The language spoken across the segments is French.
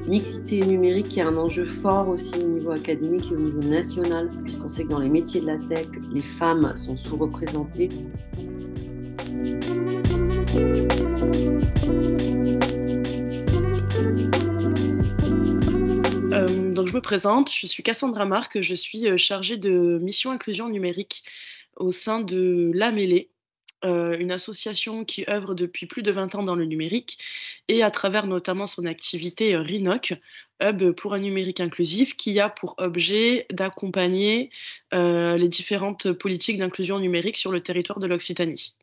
Mixité numérique qui est un enjeu fort aussi au niveau académique et au niveau national, puisqu'on sait que dans les métiers de la tech, les femmes sont sous-représentées. Donc je me présente, je suis Cassandra Marc, je suis, chargée de mission inclusion numérique au sein de La Mêlée, une association qui œuvre depuis plus de 20 ans dans le numérique et à travers notamment son activité, RINOC, Hub pour un numérique inclusif, qui a pour objet d'accompagner, les différentes politiques d'inclusion numérique sur le territoire de l'Occitanie.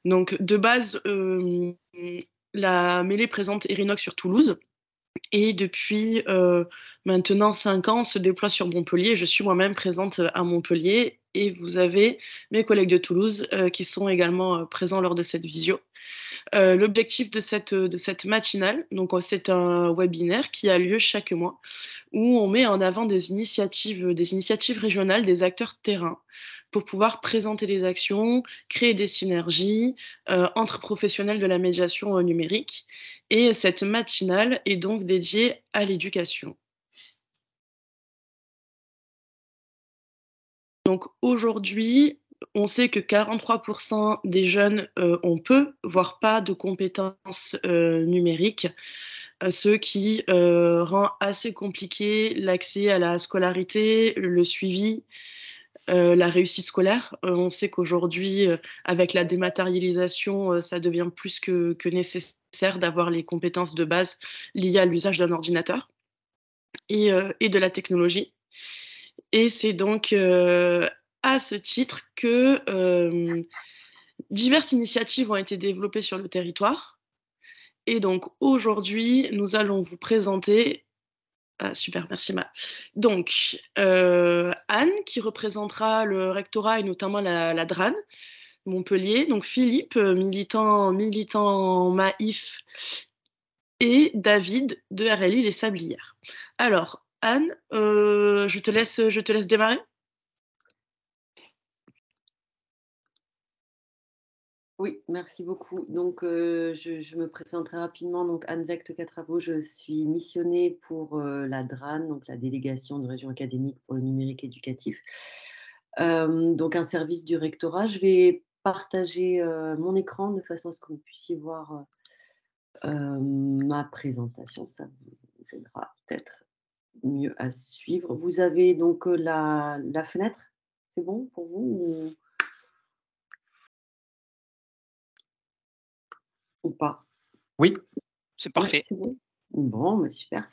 Donc de base, La Mêlée présente RINOC sur Toulouse. Et depuis, maintenant 5 ans, on se déploie sur Montpellier. Je suis moi-même présente, à Montpellier et vous avez mes collègues de Toulouse, qui sont également, présents lors de cette visio. L'objectif de cette matinale, donc, c'est un webinaire qui a lieu chaque mois, où on met en avant des initiatives régionales, des acteurs de terrain, pour pouvoir présenter les actions, créer des synergies, entre professionnels de la médiation, numérique, et cette matinale est donc dédiée à l'éducation. Donc aujourd'hui, on sait que 43 des jeunes, ont peu, voire pas de compétences, numériques, ce qui, rend assez compliqué l'accès à la scolarité, le suivi, la réussite scolaire. On sait qu'aujourd'hui, avec la dématérialisation, ça devient plus que nécessaire d'avoir les compétences de base liées à l'usage d'un ordinateur et de la technologie. Et c'est donc, à ce titre que, diverses initiatives ont été développées sur le territoire. Et donc aujourd'hui, nous allons vous présenter. Ah super, merci Ma. Donc, Anne qui représentera le rectorat et notamment la DRAN Montpellier, donc Philippe, militant Maïf, et David de RLI Les Sablières. Alors Anne, je te laisse démarrer? Oui, merci beaucoup. Donc, je me présente très rapidement. Donc, Anne Vecte-Catravo, je suis missionnée pour la DRAN, donc la délégation de région académique pour le numérique éducatif. Donc, un service du rectorat. Je vais partager mon écran de façon à ce que vous puissiez voir ma présentation. Ça vous aidera peut-être mieux à suivre. Vous avez donc la fenêtre. C'est bon pour vous ou pas? Oui, c'est Ouais, parfait. c'est bon? Bon, bah, super.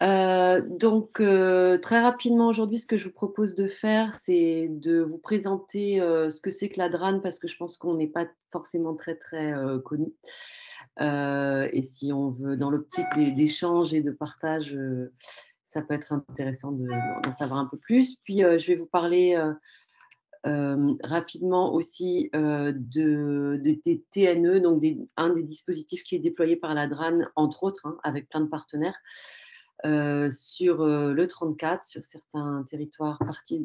Donc, très rapidement aujourd'hui, ce que je vous propose de faire, c'est de vous présenter, ce que c'est que la DRAN parce que je pense qu'on n'est pas forcément très, très, connus. Et si on veut dans l'optique d'échanges et de partage, ça peut être intéressant d'en savoir un peu plus. Puis, je vais vous parler, rapidement aussi, des TNE, donc un des dispositifs qui est déployé par la DRAN, entre autres, hein, avec plein de partenaires, sur le 34, sur certains territoires,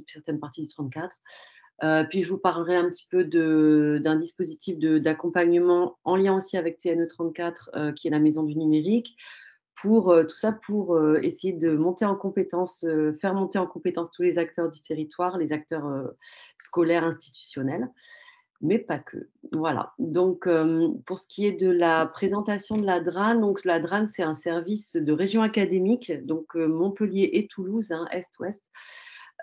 certaines parties du 34. Puis je vous parlerai un petit peu d'un dispositif d'accompagnement en lien aussi avec TNE 34, qui est la Maison du numérique, pour tout ça pour essayer de monter en compétence, faire monter en compétence tous les acteurs du territoire, les acteurs scolaires, institutionnels, mais pas que. Voilà. Donc, pour ce qui est de la présentation de la DRAN, donc la DRAN, c'est un service de région académique, donc Montpellier et Toulouse, hein, Est-Ouest.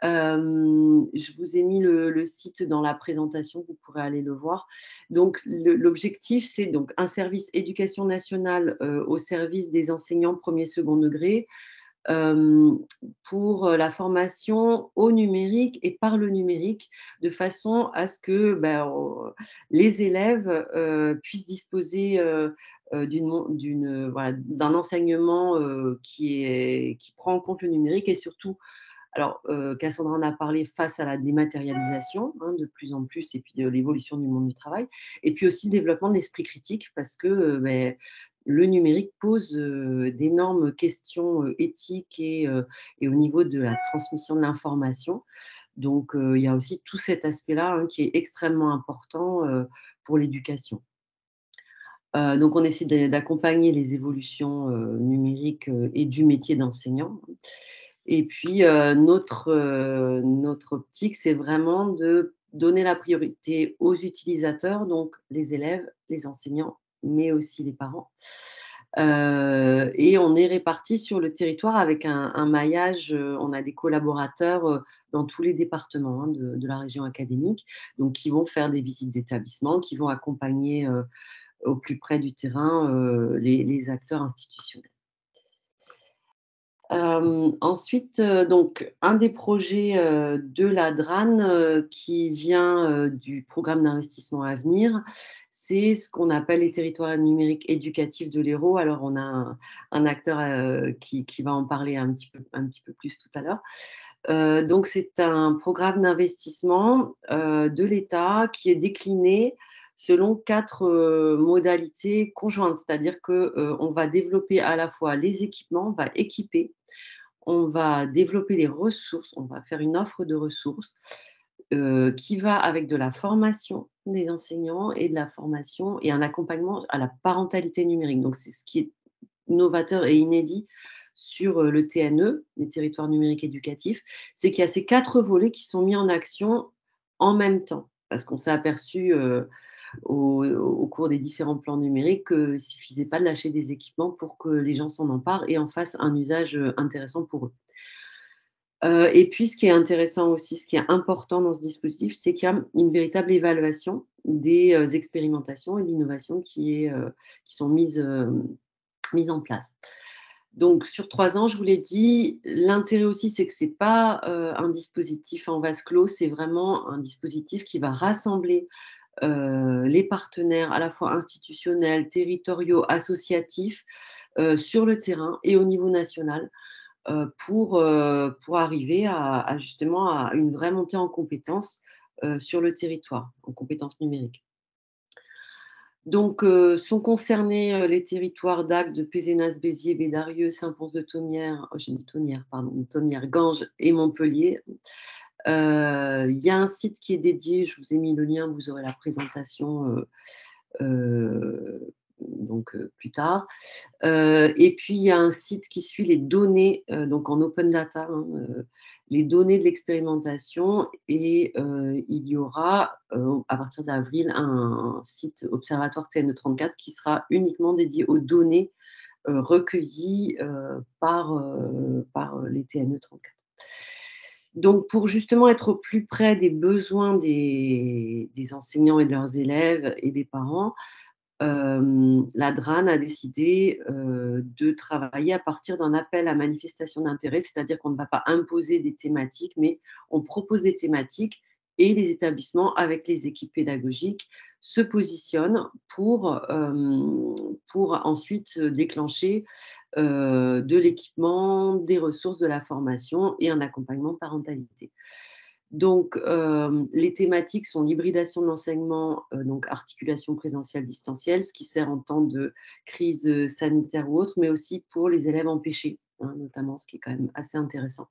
Je vous ai mis le site dans la présentation, vous pourrez aller le voir. Donc, l'objectif, c'est donc un service éducation nationale au service des enseignants premier, second degré, euh, pour la formation au numérique et par le numérique, de façon à ce que les élèves puissent disposer voilà, d'un enseignement qui prend en compte le numérique et surtout, alors, Cassandra en a parlé, face à la dématérialisation, hein, de plus en plus, et puis de l'évolution du monde du travail, et puis aussi le développement de l'esprit critique, parce que le numérique pose d'énormes questions éthiques et au niveau de la transmission de l'information. Donc, il y a aussi tout cet aspect-là, hein, qui est extrêmement important pour l'éducation. Donc on essaie d'accompagner les évolutions, numériques, et du métier d'enseignant. Et puis, notre optique, c'est vraiment de donner la priorité aux utilisateurs, donc les élèves, les enseignants, mais aussi les parents. Et on est répartis sur le territoire avec un maillage, on a des collaborateurs, dans tous les départements, hein, de la région académique, donc qui vont faire des visites d'établissements, qui vont accompagner, au plus près du terrain, les acteurs institutionnels. Ensuite, donc un des projets, de la DRAN, qui vient, du programme d'investissement à venir, c'est ce qu'on appelle les territoires numériques éducatifs de l'Hérault. Alors on a un acteur, qui va en parler un petit peu plus tout à l'heure. Donc c'est un programme d'investissement, de l'État qui est décliné selon 4 modalités conjointes. C'est-à-dire que, on va développer à la fois les équipements, on va équiper, on va développer les ressources, on va faire une offre de ressources, qui va avec de la formation des enseignants et de la formation et un accompagnement à la parentalité numérique. Donc c'est ce qui est novateur et inédit sur, le TNE, les territoires numériques éducatifs, c'est qu'il y a ces 4 volets qui sont mis en action en même temps. Parce qu'on s'est aperçu, au cours des différents plans numériques qu'il ne suffisait pas de lâcher des équipements pour que les gens s'en emparent et en fassent un usage, intéressant pour eux. Et puis ce qui est intéressant aussi, ce qui est important dans ce dispositif, c'est qu'il y a une véritable évaluation des, expérimentations et d'innovations qui sont mises en place. Donc sur 3 ans, je vous l'ai dit, l'intérêt aussi, c'est que c'est pas, un dispositif en vase clos, c'est vraiment un dispositif qui va rassembler, les partenaires à la fois institutionnels, territoriaux, associatifs, sur le terrain et au niveau national, pour arriver à justement à une vraie montée en compétences, sur le territoire, en compétences numériques. Donc, sont concernés, les territoires d'Agde, de Pézenas, Béziers, Bédarieux, Saint-Pons-de-Thomières, oh j'ai mis Tonnière, pardon, Thomières, Ganges et Montpellier. Il y a un site qui est dédié, je vous ai mis le lien, vous aurez la présentation, donc plus tard. Et puis il y a un site qui suit les données, donc en open data, hein, les données de l'expérimentation et il y aura, à partir d'avril, un site observatoire TNE34 qui sera uniquement dédié aux données, recueillies, par les TNE34. Donc pour justement être au plus près des besoins des enseignants et de leurs élèves et des parents, la DRAN a décidé, de travailler à partir d'un appel à manifestation d'intérêt, c'est-à-dire qu'on ne va pas imposer des thématiques, mais on propose des thématiques et les établissements, avec les équipes pédagogiques, se positionnent pour ensuite, déclencher, de l'équipement, des ressources, de la formation et un accompagnement parentalité. Donc, les thématiques sont l'hybridation de l'enseignement, donc articulation présentielle-distancielle, ce qui sert en temps de crise, sanitaire ou autre, mais aussi pour les élèves empêchés, hein, notamment, ce qui est quand même assez intéressant.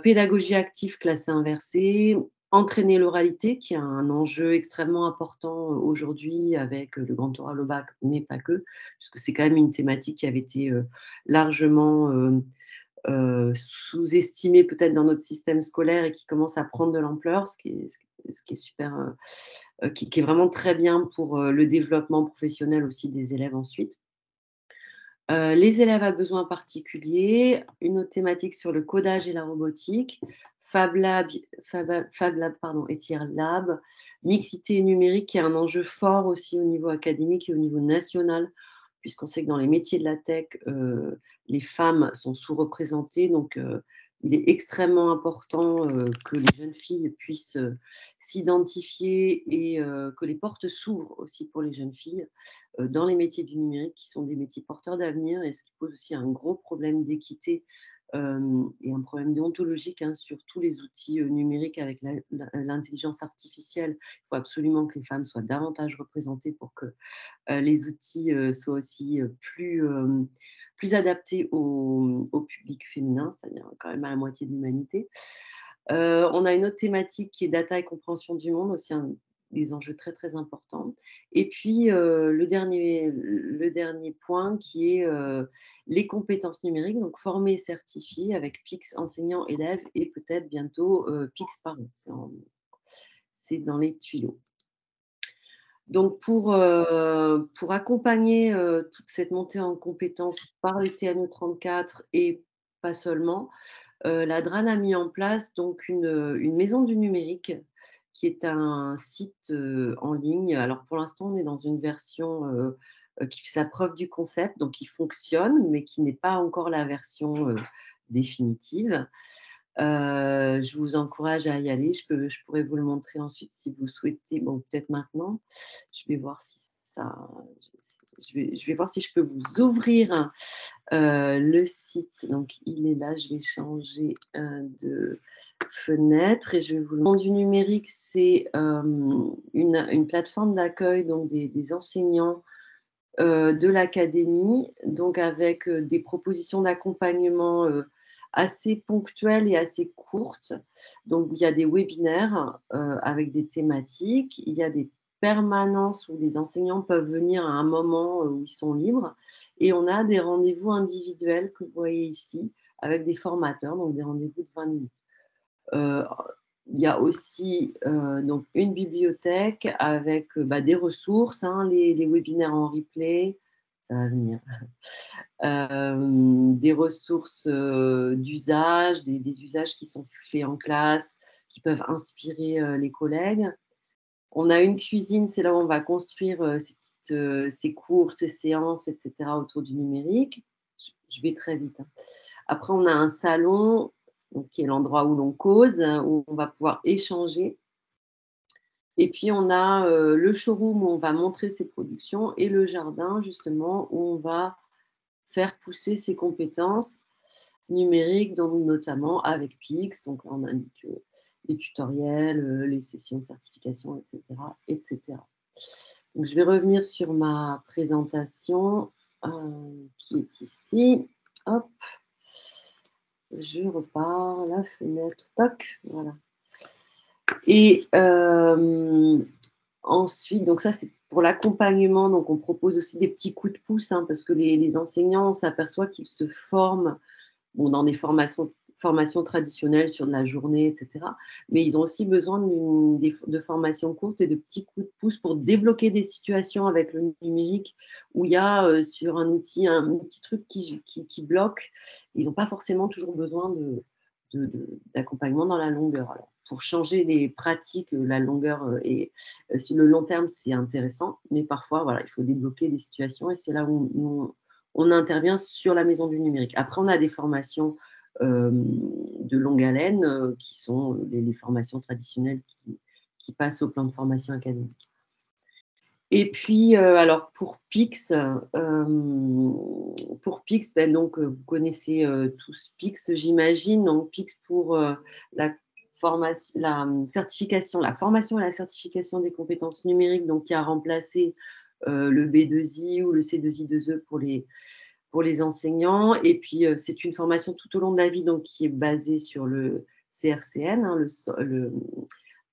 Pédagogie active, classe inversée, entraîner l'oralité, qui est un enjeu extrêmement important, aujourd'hui avec, le grand oral au bac, mais pas que, puisque c'est quand même une thématique qui avait été, largement, sous-estimé peut-être dans notre système scolaire et qui commence à prendre de l'ampleur, ce qui est super, qui est vraiment très bien pour, le développement professionnel aussi des élèves ensuite. Les élèves à besoins particuliers, une autre thématique sur le codage et la robotique, Fab Lab pardon et Tier Lab, mixité numérique qui est un enjeu fort aussi au niveau académique et au niveau national, puisqu'on sait que dans les métiers de la tech, les femmes sont sous-représentées. Donc, il est extrêmement important, que les jeunes filles puissent, s'identifier et que les portes s'ouvrent aussi pour les jeunes filles, dans les métiers du numérique qui sont des métiers porteurs d'avenir et ce qui pose aussi un gros problème d'équité, et un problème déontologique, hein, sur tous les outils, numériques avec l'intelligence artificielle. Il faut absolument que les femmes soient davantage représentées pour que, les outils, soient aussi, plus adaptés au public féminin, c'est-à-dire quand même à la moitié de l'humanité. On a une autre thématique qui est data et compréhension du monde, aussi un des enjeux très, très importants. Et puis, le dernier point qui est, les compétences numériques, donc formés et certifiés avec PIX enseignants, élèves et peut-être bientôt, PIX parents. C'est dans les tuyaux. Donc pour accompagner, toute cette montée en compétences par les TNE 34 et pas seulement, la DRAN a mis en place donc une maison du numérique qui est un site, en ligne. Alors pour l'instant, on est dans une version, qui fait sa preuve du concept, donc qui fonctionne, mais qui n'est pas encore la version, définitive. Je vous encourage à y aller. Je pourrais vous le montrer ensuite si vous souhaitez. Bon, peut-être maintenant. Je vais voir si ça je vais voir si je peux vous ouvrir, le site. Donc il est là, je vais changer, de fenêtre et je vais vous le monde du numérique, c'est, une plateforme d'accueil donc des enseignants, de l'académie, donc avec, des propositions d'accompagnement, assez ponctuelles et assez courtes. Donc il y a des webinaires, avec des thématiques, il y a des permanences où les enseignants peuvent venir à un moment, où ils sont libres et on a des rendez-vous individuels que vous voyez ici avec des formateurs, donc des rendez-vous de 20 minutes. Heu, il y a aussi, donc une bibliothèque avec, bah, des ressources, hein, les webinaires en replay, ça va venir. Des ressources, d'usage, des usages qui sont faits en classe, qui peuvent inspirer, les collègues. On a une cuisine, c'est là où on va construire, ces cours, ces séances et cetera autour du numérique. Je vais très vite, hein. Après, on a un salon, donc qui est l'endroit où l'on cause, où on va pouvoir échanger. Et puis, on a le showroom où on va montrer ses productions et le jardin, justement, où on va faire pousser ses compétences numériques, donc notamment avec Pix. Donc, là, on indique les tutoriels, les sessions de certification, etc., etc. Donc, je vais revenir sur ma présentation qui est ici. Hop. Je repars, la fenêtre, toc, voilà. Et ensuite, donc ça, c'est pour l'accompagnement. Donc, on propose aussi des petits coups de pouce, hein, parce que les enseignants, on s'aperçoit qu'ils se forment bon, dans des formations traditionnelles sur de la journée, et cetera. Mais ils ont aussi besoin de formations courtes et de petits coups de pouce pour débloquer des situations avec le numérique où il y a, sur un outil, un petit truc qui bloque. Ils n'ont pas forcément toujours besoin d'accompagnement dans la longueur. Alors, pour changer les pratiques, la longueur, et sur le long terme, c'est intéressant, mais parfois, voilà, il faut débloquer des situations et c'est là où on intervient sur la maison du numérique. Après, on a des formations de longue haleine qui sont les formations traditionnelles qui passent au plan de formation académique. Et puis, alors pour Pix, ben donc, vous connaissez, tous Pix, j'imagine. Donc Pix pour, la certification, la formation et la certification des compétences numériques, donc qui a remplacé, le B2I ou le C2I2E pour les enseignants. Et puis, c'est une formation tout au long de la vie, donc qui est basée sur le CRCN, hein,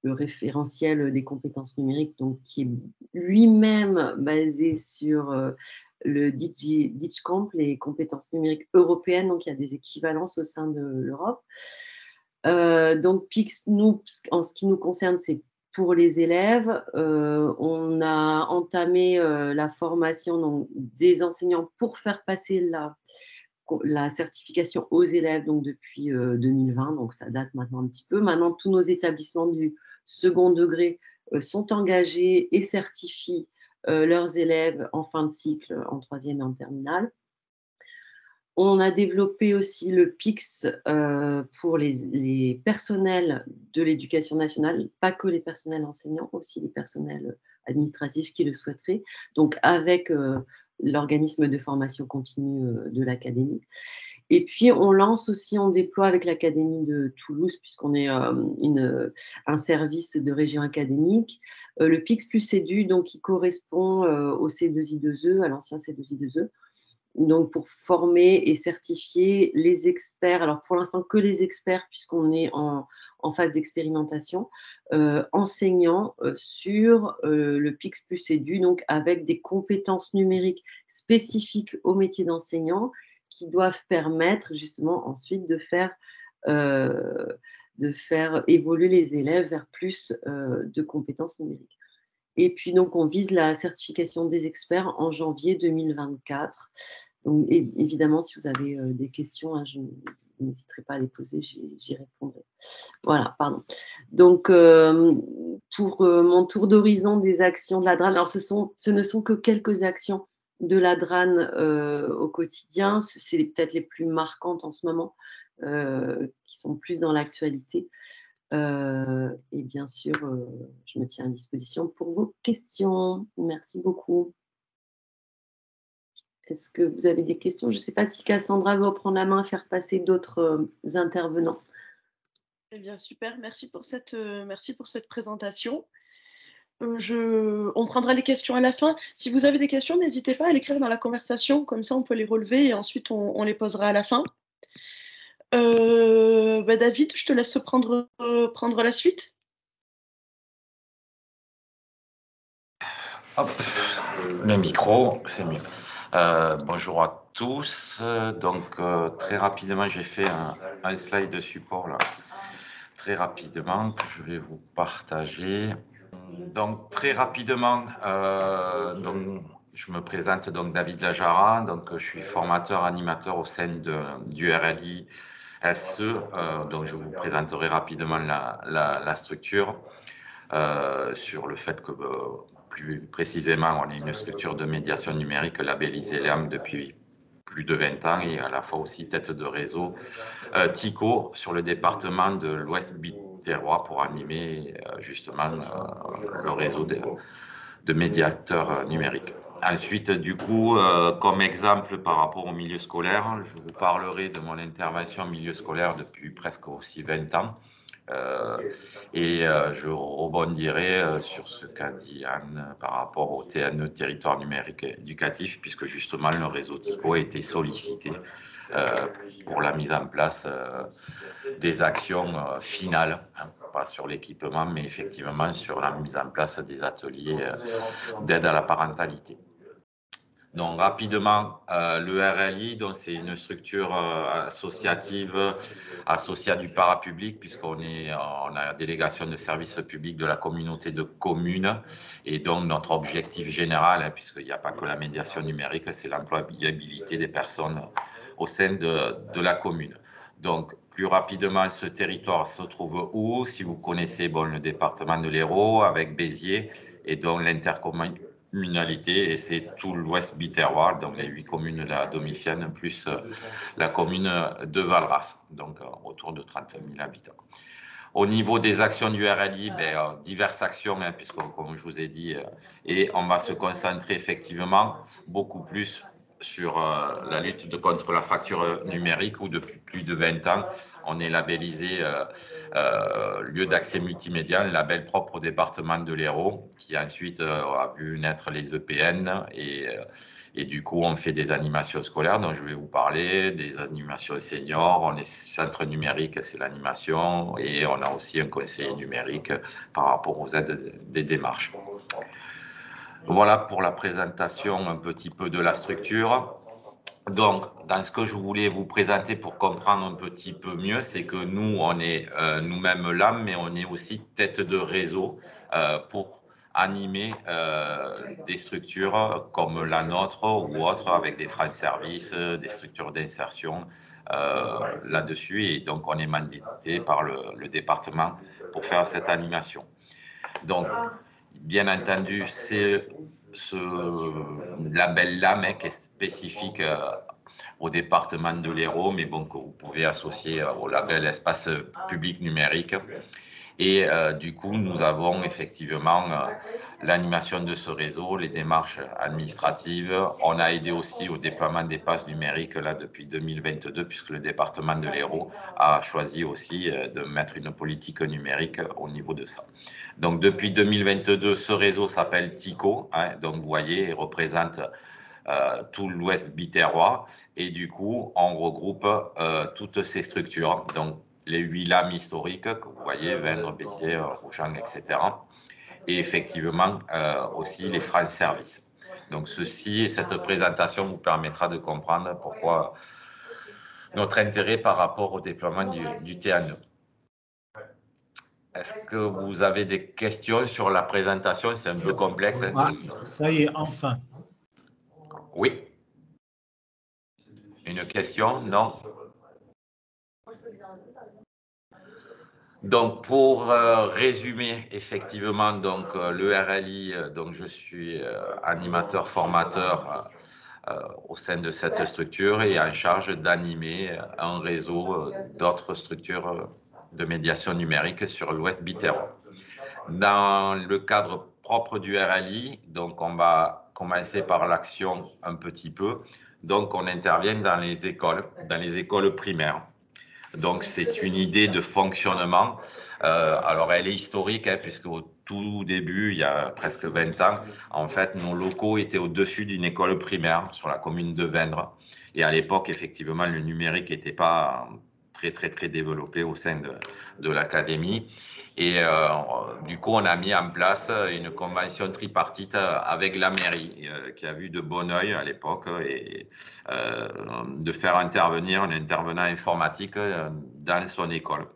le référentiel des compétences numériques, donc qui est lui-même basé sur, le DIGCOMP, les compétences numériques européennes, donc il y a des équivalences au sein de l'Europe. Donc PIX, nous, en ce qui nous concerne, c'est pour les élèves. On a entamé, la formation donc des enseignants pour faire passer la certification aux élèves donc depuis, 2020, donc ça date maintenant un petit peu. Maintenant, tous nos établissements du second degré, sont engagés et certifient, leurs élèves en fin de cycle, en troisième et en terminale. On a développé aussi le PIX, pour les personnels de l'éducation nationale, pas que les personnels enseignants, aussi les personnels administratifs qui le souhaiteraient, donc avec, l'organisme de formation continue, de l'académie. Et puis on déploie avec l'académie de Toulouse, puisqu'on est, un service de région académique, le PIX plus CEDU, donc qui correspond, au C2I2E, à l'ancien C2I2E, donc pour former et certifier les experts, alors pour l'instant que les experts puisqu'on est en phase d'expérimentation, enseignants, sur, le Pix+Edu, donc avec des compétences numériques spécifiques au métier d'enseignant qui doivent permettre justement ensuite de faire évoluer les élèves vers plus, de compétences numériques. Et puis donc on vise la certification des experts en janvier 2024. Donc évidemment, si vous avez, des questions, hein, je n'hésiterai pas à les poser, j'y répondrai. Voilà, pardon. Donc pour, mon tour d'horizon des actions de la DRAN, alors ce ne sont que quelques actions de la DRAN, au quotidien. C'est peut-être les plus marquantes en ce moment, qui sont plus dans l'actualité. Et bien sûr, je me tiens à disposition pour vos questions. Merci beaucoup. Est-ce que vous avez des questions? Je ne sais pas si Cassandra veut prendre la main et faire passer d'autres, intervenants. Eh bien, super, merci pour cette présentation. On prendra les questions à la fin. Si vous avez des questions, n'hésitez pas à l'écrire dans la conversation, comme ça on peut les relever et ensuite on les posera à la fin. David, je te laisse prendre la suite. Hop, le micro, c'est mieux. Bonjour à tous. Donc, très rapidement, j'ai fait un slide de support là, très rapidement, que je vais vous partager. Donc, très rapidement, je me présente, donc David Lajara, donc je suis formateur animateur au sein du RLI SE, donc je vous présenterai rapidement la structure. Sur le fait que, plus précisément, on est une structure de médiation numérique labellisée LEAM depuis plus de 20 ans et à la fois aussi tête de réseau TICO sur le département de l'Ouest Biterrois pour animer justement le réseau de médiateurs numériques. Ensuite, du coup, comme exemple par rapport au milieu scolaire, je vous parlerai de mon intervention au milieu scolaire depuis presque aussi 20 ans. Je rebondirai sur ce qu'a dit Anne par rapport au TNE, territoire numérique éducatif, puisque justement le réseau TICO a été sollicité pour la mise en place des actions finales, hein, pas sur l'équipement, mais effectivement sur la mise en place des ateliers d'aide à la parentalité. Donc rapidement, le RLI, c'est une structure associative associée à du parapublic, puisqu'on a la délégation de service public de la communauté de communes. Et donc notre objectif général, hein, puisqu'il n'y a pas que la médiation numérique, c'est l'employabilité des personnes au sein de la commune. Donc, plus rapidement, ce territoire se trouve où? Si vous connaissez le département de l'Hérault avec Béziers et donc l'intercommunalité, et c'est tout l'ouest biterrois, donc les 8 communes de la Domitienne, plus la commune de Valras, donc autour de 30 000 habitants. Au niveau des actions du RLI, diverses actions, hein, puisque comme je vous ai dit, et on va se concentrer effectivement beaucoup plus sur la lutte contre la fracture numérique, où depuis plus de 20 ans, on est labellisé lieu d'accès multimédia, un label propre au département de l'Hérault, qui ensuite a vu naître les EPN et du coup, on fait des animations scolaires dont je vais vous parler, des animations seniors, on est centre numérique, c'est l'animation, et on a aussi un conseiller numérique par rapport aux aides des démarches. Voilà pour la présentation un petit peu de la structure. Donc, dans ce que je voulais vous présenter pour comprendre un petit peu mieux, c'est que nous, on est nous-mêmes là, mais on est aussi tête de réseau pour animer des structures comme la nôtre ou autres, avec des France Services, des structures d'insertion là-dessus. Et donc, on est mandaté par le département pour faire cette animation. Donc, bien entendu, c'est ce label-là, mais qui est spécifique au département de l'Hérault, mais bon, que vous pouvez associer au label Espace Public Numérique. Et du coup, nous avons effectivement l'animation de ce réseau, les démarches administratives. On a aidé aussi au déploiement des passes numériques là depuis 2022, puisque le département de l'Hérault a choisi aussi de mettre une politique numérique au niveau de ça. Donc depuis 2022, ce réseau s'appelle TICO, hein, donc vous voyez, il représente tout l'ouest biterrois. Et du coup, on regroupe toutes ces structures. Donc, les 8 lames historiques que vous voyez, Vendre, Béziers, Rougeant, etc. Et effectivement, aussi les France Services. Donc, cette présentation vous permettra de comprendre pourquoi notre intérêt par rapport au déploiement du TNE. Est-ce que vous avez des questions sur la présentation? C'est un peu complexe. Ah, ça y est, enfin. Oui. Une question? Non? Donc, pour résumer, effectivement, donc, le RLI, donc, je suis animateur, formateur au sein de cette structure et en charge d'animer un réseau d'autres structures de médiation numérique sur l'Ouest biterrois. Dans le cadre propre du RLI, donc on va commencer par l'action un petit peu. Donc, on intervient dans les écoles primaires. Donc, c'est une idée de fonctionnement. Alors, elle est historique, hein, puisque au tout début, il y a presque 20 ans, en fait, nos locaux étaient au-dessus d'une école primaire sur la commune de Vendre. Et à l'époque, effectivement, le numérique n'était pas très développé au sein de l'académie. Et du coup, on a mis en place une convention tripartite avec la mairie, qui a vu de bon oeil à l'époque, et de faire intervenir un intervenant informatique dans son école.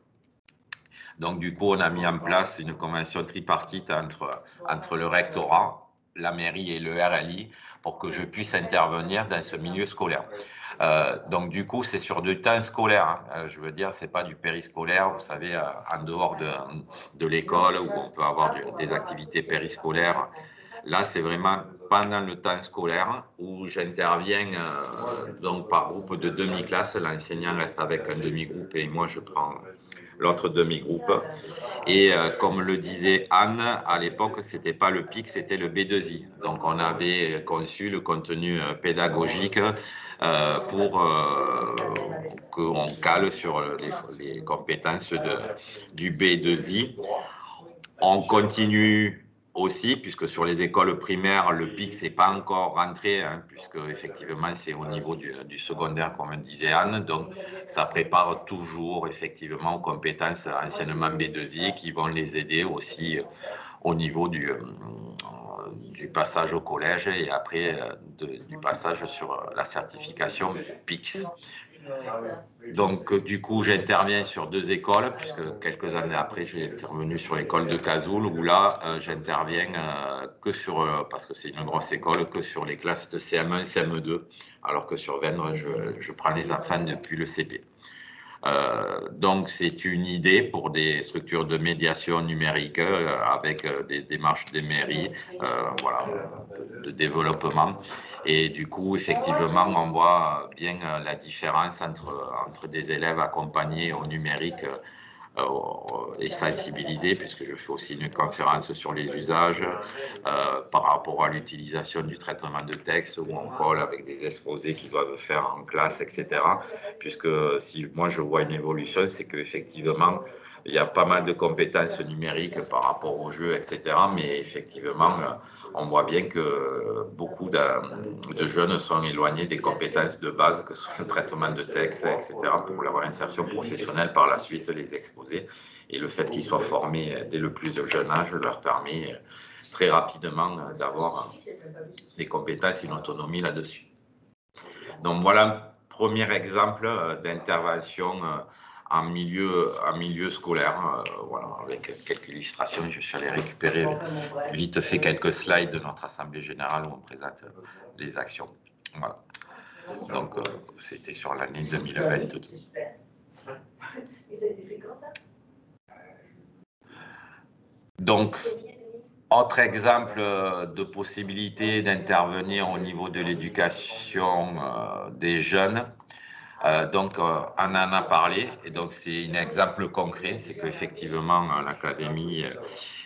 Donc, du coup, on a mis en place une convention tripartite entre le rectorat, la mairie et le RLI pour que je puisse intervenir dans ce milieu scolaire. Donc, du coup, c'est sur du temps scolaire. Hein. Je veux dire, c'est pas du périscolaire, vous savez, en dehors de l'école où on peut avoir des activités périscolaires. Là, c'est vraiment pendant le temps scolaire où j'interviens donc par groupe de demi-classe. L'enseignant reste avec un demi-groupe et moi, je prends l'autre demi-groupe. Et comme le disait Anne, à l'époque, ce n'était pas le PIC, c'était le B2I. Donc, on avait conçu le contenu pédagogique pour qu'on cale sur les compétences du B2I. On continue aussi, puisque sur les écoles primaires, le PIC n'est pas encore rentré, hein, puisque effectivement c'est au niveau du secondaire, comme disait Anne, donc ça prépare toujours effectivement aux compétences anciennement B2I qui vont les aider aussi au niveau du passage au collège et après du passage sur la certification PICS. Donc, du coup, j'interviens sur 2 écoles, puisque quelques années après, j'ai intervenu sur l'école de Cazoul, où là, j'interviens que sur, parce que c'est une grosse école, que sur les classes de CM1, CM2, alors que sur Vendre, je prends les enfants depuis le CP. Donc, c'est une idée pour des structures de médiation numérique avec des démarches des mairies, voilà, de développement. Et du coup, effectivement, on voit bien la différence entre des élèves accompagnés au numérique et sensibilisés, puisque je fais aussi une conférence sur les usages par rapport à l'utilisation du traitement de texte, où on colle avec des exposés qu'ils doivent faire en classe, etc. Puisque si moi je vois une évolution, c'est qu'effectivement, il y a pas mal de compétences numériques par rapport aux jeux, etc. Mais effectivement, on voit bien que beaucoup de jeunes sont éloignés des compétences de base, que sont le traitement de texte, etc., pour leur insertion professionnelle par la suite, les exposés. Et le fait qu'ils soient formés dès le plus jeune âge leur permet très rapidement d'avoir des compétences et une autonomie là-dessus. Donc voilà un premier exemple d'intervention en milieu scolaire, voilà, avec quelques illustrations. Je suis allé récupérer vite fait quelques slides de notre Assemblée Générale où on présente les actions. Voilà. Donc, c'était sur l'année 2022. Donc, autre exemple de possibilité d'intervenir au niveau de l'éducation des jeunes. Donc, on en a parlé, et donc c'est un exemple concret, c'est qu'effectivement l'Académie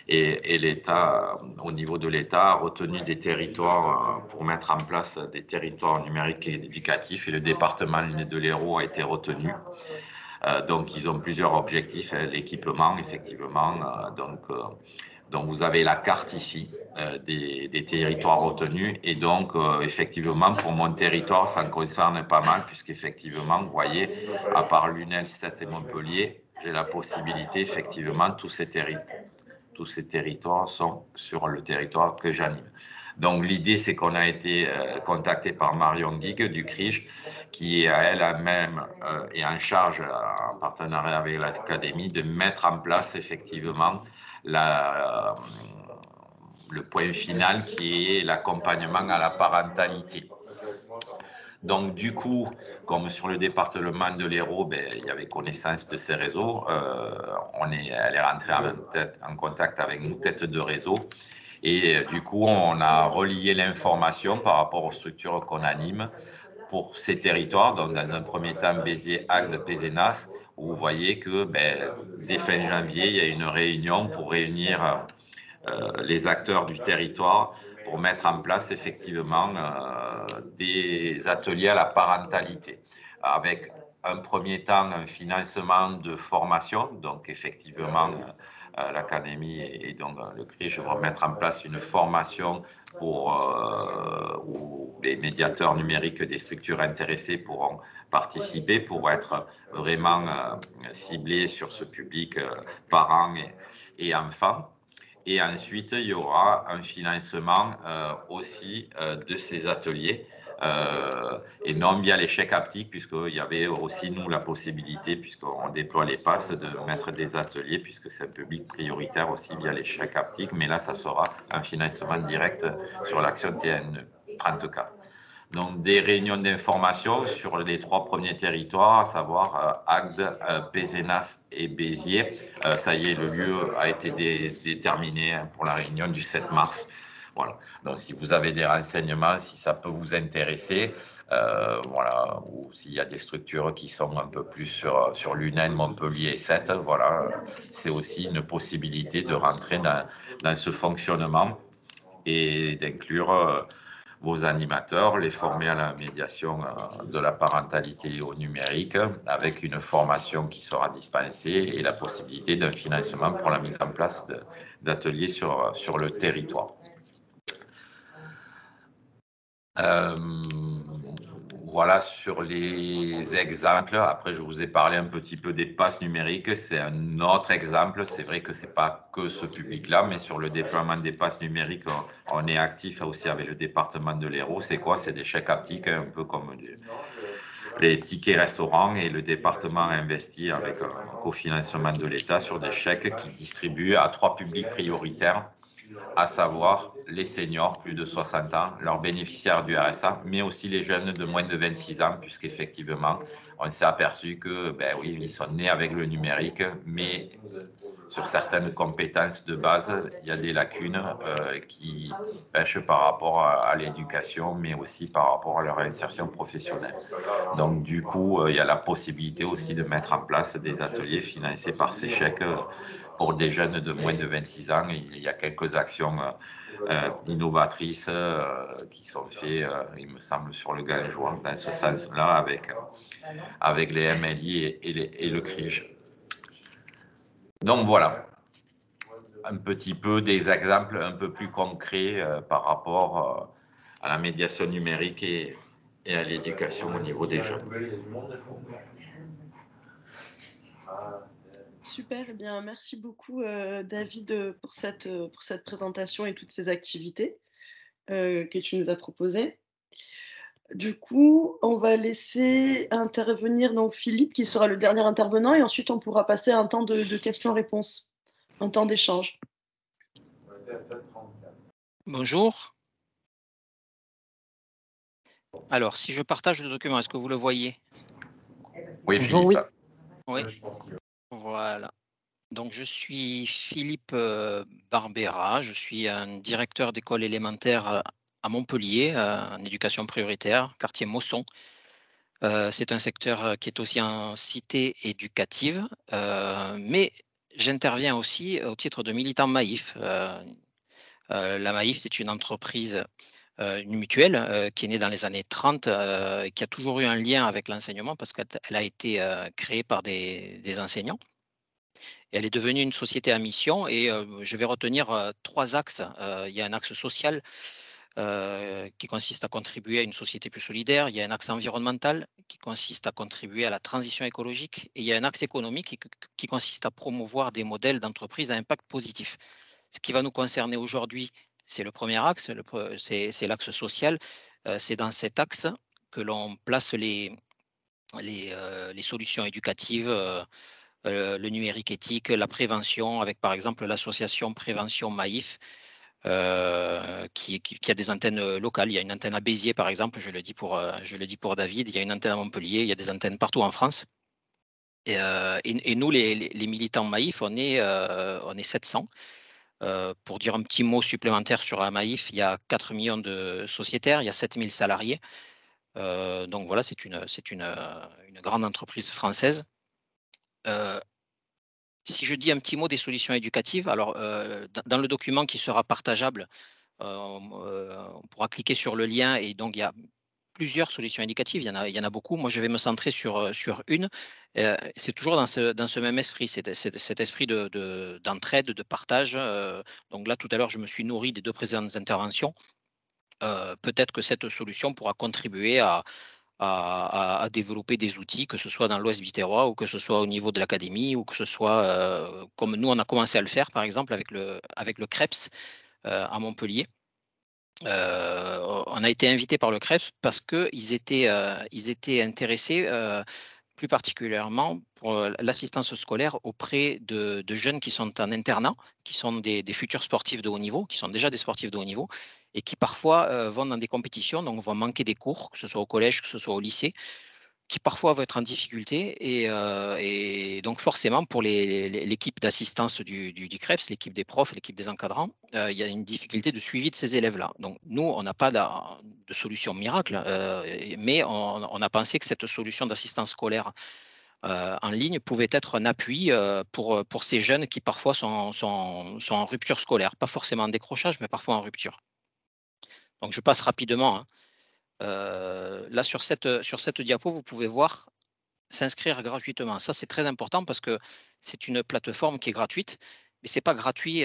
et l'État, au niveau de l'État, a retenu des territoires pour mettre en place des territoires numériques et éducatifs, et le département de l'Hérault a été retenu. Donc, ils ont plusieurs objectifs, l'équipement, effectivement, donc Donc, vous avez la carte ici des territoires retenus. Et donc, effectivement, pour mon territoire, ça en concerne pas mal, puisqu'effectivement, vous voyez, à part Lunel, Sète et Montpellier, j'ai la possibilité, effectivement, tous ces territoires sont sur le territoire que j'anime. Donc, l'idée, c'est qu'on a été contacté par Marion Guigue du CRIJ, qui, elle-même, est en charge, en partenariat avec l'Académie, de mettre en place, effectivement, le point final qui est l'accompagnement à la parentalité. Donc, du coup, comme sur le département de l'Hérault, il y avait connaissance de ces réseaux, elle est rentrée en contact avec nous, tête de réseau. Et du coup, on a relié l'information par rapport aux structures qu'on anime pour ces territoires. Donc, dans un premier temps, Béziers, Agde, Pézenas, où vous voyez que dès fin janvier, il y a une réunion pour réunir les acteurs du territoire pour mettre en place effectivement des ateliers à la parentalité, avec un premier temps un financement de formation. Donc effectivement, l'Académie et donc le CRIJ vont mettre en place une formation pour où les médiateurs numériques des structures intéressées pourront participer pour être vraiment ciblés sur ce public parents et enfants. Et ensuite, il y aura un financement aussi de ces ateliers, et non via les chèques haptiques, puisqu'il y avait aussi, nous, la possibilité, puisqu'on déploie les passes, de mettre des ateliers, puisque c'est un public prioritaire aussi via les chèques haptiques. Mais là, ça sera un financement direct sur l'action TN 34. Donc, des réunions d'information sur les 3 premiers territoires, à savoir Agde, Pézenas et Béziers. Ça y est, le lieu a été déterminé pour la réunion du 7 mars. Voilà. Donc, si vous avez des renseignements, si ça peut vous intéresser, voilà, ou s'il y a des structures qui sont un peu plus sur Lunel, Montpellier et Sète, voilà, c'est aussi une possibilité de rentrer dans ce fonctionnement et d'inclure vos animateurs, les former à la médiation de la parentalité au numérique, avec une formation qui sera dispensée et la possibilité d'un financement pour la mise en place d'ateliers sur le territoire. Voilà sur les exemples. Après, je vous ai parlé un petit peu des passes numériques. C'est un autre exemple. C'est vrai que ce n'est pas que ce public-là, mais sur le déploiement des passes numériques, on est actif aussi avec le département de l'Hérault. C'est quoi? C'est des chèques haptiques, un peu comme les tickets restaurants, et le département a investi avec un cofinancement de l'État sur des chèques qui distribuent à 3 publics prioritaires, à savoir les seniors, plus de 60 ans, leurs bénéficiaires du RSA, mais aussi les jeunes de moins de 26 ans, puisqu'effectivement, on s'est aperçu que, oui, ils sont nés avec le numérique, mais sur certaines compétences de base, il y a des lacunes qui pêchent par rapport à l'éducation, mais aussi par rapport à leur insertion professionnelle. Donc, du coup, il y a la possibilité aussi de mettre en place des ateliers financés par ces chèques pour des jeunes de moins de 26 ans. Il y a quelques actions innovatrices qui sont faites, il me semble, sur le Gangeois, dans ce sens-là, avec les MLI et le CRIJ. Donc voilà, un petit peu des exemples un peu plus concrets par rapport à la médiation numérique et à l'éducation au niveau des jeunes. Super, eh bien, merci beaucoup David pour cette présentation et toutes ces activités que tu nous as proposées. Du coup, on va laisser intervenir donc Philippe qui sera le dernier intervenant et ensuite on pourra passer à un temps de questions-réponses, un temps d'échange. Bonjour. Alors, si je partage le document, est-ce que vous le voyez? Oui, Philippe. Oui. Voilà. Donc, je suis Philippe Barbera. Je suis un directeur d'école élémentaire à Montpellier, en éducation prioritaire, quartier Mosson. C'est un secteur qui est aussi en cité éducative, mais j'interviens aussi au titre de militant Maïf. La Maïf, c'est une entreprise, une mutuelle qui est née dans les années 30, qui a toujours eu un lien avec l'enseignement parce qu'elle a été créée par des enseignants. Et elle est devenue une société à mission et je vais retenir 3 axes. Il y a un axe social qui consiste à contribuer à une société plus solidaire. Il y a un axe environnemental qui consiste à contribuer à la transition écologique et il y a un axe économique qui consiste à promouvoir des modèles d'entreprise à impact positif. Ce qui va nous concerner aujourd'hui, c'est le premier axe, c'est l'axe social. C'est dans cet axe que l'on place les solutions éducatives, le numérique éthique, la prévention, avec par exemple l'association Prévention Maïf, qui a des antennes locales. Il y a une antenne à Béziers, par exemple, je le dis pour David, il y a une antenne à Montpellier, il y a des antennes partout en France. Et nous, les militants Maïf, on est 700. Pour dire un petit mot supplémentaire sur la Maïf, il y a 4 millions de sociétaires, il y a 7000 salariés. Donc voilà, une grande entreprise française. Si je dis un petit mot des solutions éducatives, alors dans le document qui sera partageable, on pourra cliquer sur le lien et donc il y a plusieurs solutions éducatives, il y en a beaucoup. Moi, je vais me centrer sur une. C'est toujours dans ce même esprit, cet esprit d'entraide, de partage. Donc là, tout à l'heure, je me suis nourri des 2 précédentes interventions. Peut-être que cette solution pourra contribuer à développer des outils, que ce soit dans l'Ouest biterrois ou que ce soit au niveau de l'académie ou que ce soit, comme nous, on a commencé à le faire, par exemple, avec le CREPS à Montpellier. On a été invité par le CREPS parce qu'ils étaient intéressés plus particulièrement pour l'assistance scolaire auprès de jeunes qui sont en internat, qui sont des futurs sportifs de haut niveau, qui sont déjà des sportifs de haut niveau et qui parfois vont dans des compétitions, donc vont manquer des cours, que ce soit au collège, que ce soit au lycée, qui parfois vont être en difficulté et donc forcément pour l'équipe d'assistance du CREPS, l'équipe des profs, l'équipe des encadrants, il y a une difficulté de suivi de ces élèves-là. Donc nous, on n'a pas de solution miracle, mais on a pensé que cette solution d'assistance scolaire en ligne pouvait être un appui pour ces jeunes qui parfois sont en rupture scolaire, pas forcément en décrochage, mais parfois en rupture. Donc je passe rapidement, hein. Là sur cette diapo, vous pouvez voir s'inscrire gratuitement. Ça, c'est très important parce que c'est une plateforme qui est gratuite, mais c'est pas gratuit,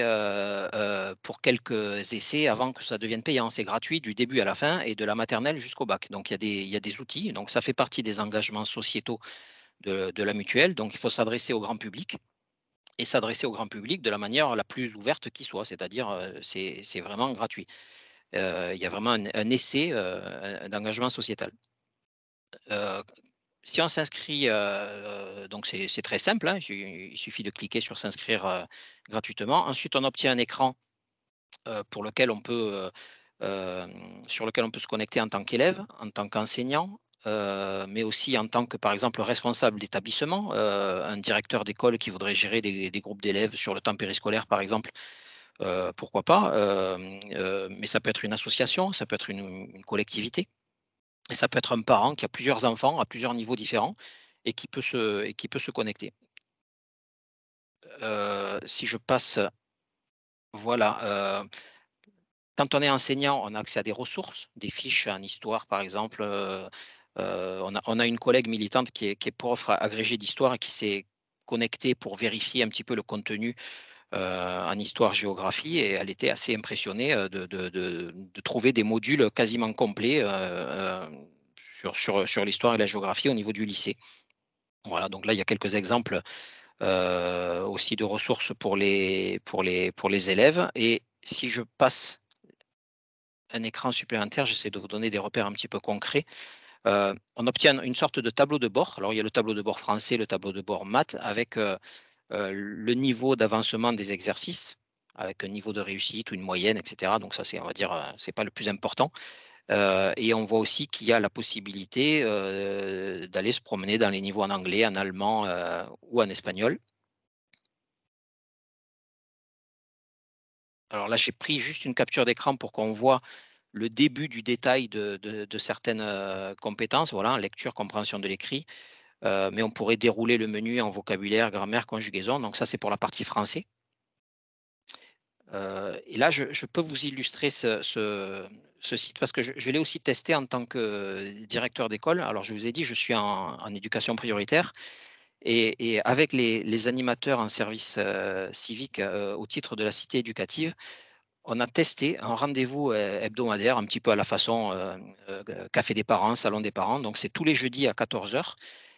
pour quelques essais avant que ça devienne payant. C'est gratuit du début à la fin et de la maternelle jusqu'au bac. Donc il y a des outils, donc ça fait partie des engagements sociétaux de la mutuelle. Donc il faut s'adresser au grand public et s'adresser au grand public de la manière la plus ouverte qui soit, c'est-à-dire, c'est vraiment gratuit. Il y a vraiment un essai, d'engagement sociétal. Heu, Si on s'inscrit, donc c'est très simple, hein, il suffit de cliquer sur s'inscrire, gratuitement. Ensuite, on obtient un écran, pour lequel on peut, sur lequel on peut se connecter en tant qu'élève, en tant qu'enseignant, mais aussi en tant que, par exemple, responsable d'établissement, un directeur d'école qui voudrait gérer des groupes d'élèves sur le temps périscolaire, par exemple, pourquoi pas? Mais ça peut être une association, ça peut être une collectivité. Et ça peut être un parent qui a plusieurs enfants à plusieurs niveaux différents et qui peut se connecter. Si je passe voilà, quand on est enseignant, on a accès à des ressources, des fiches en histoire par exemple, on a une collègue militante qui est prof agrégée d'histoire et qui s'est connectée pour vérifier un petit peu le contenu, en histoire-géographie et elle était assez impressionnée, de trouver des modules quasiment complets, sur l'histoire et la géographie au niveau du lycée. Voilà, donc là, il y a quelques exemples, aussi de ressources pour les élèves et si je passe un écran supplémentaire, j'essaie de vous donner des repères un petit peu concrets. On obtient une sorte de tableau de bord. Alors il y a le tableau de bord français, le tableau de bord maths avec, le niveau d'avancement des exercices, avec un niveau de réussite ou une moyenne et cetera. Donc ça, c'est on va dire, c'est pas le plus important. Et on voit aussi qu'il y a la possibilité, d'aller se promener dans les niveaux en anglais, en allemand, ou en espagnol. Alors là, j'ai pris juste une capture d'écran pour qu'on voit le début du détail de certaines, compétences, voilà, lecture, compréhension de l'écrit, mais on pourrait dérouler le menu en vocabulaire, grammaire, conjugaison, donc ça, c'est pour la partie français. Et là, je peux vous illustrer ce site parce que je l'ai aussi testé en tant que directeur d'école. Alors je vous ai dit, je suis en éducation prioritaire Et avec les animateurs en service civique au titre de la cité éducative, on a testé un rendez-vous hebdomadaire, un petit peu à la façon café des parents, salon des parents. Donc, c'est tous les jeudis à 14 heures.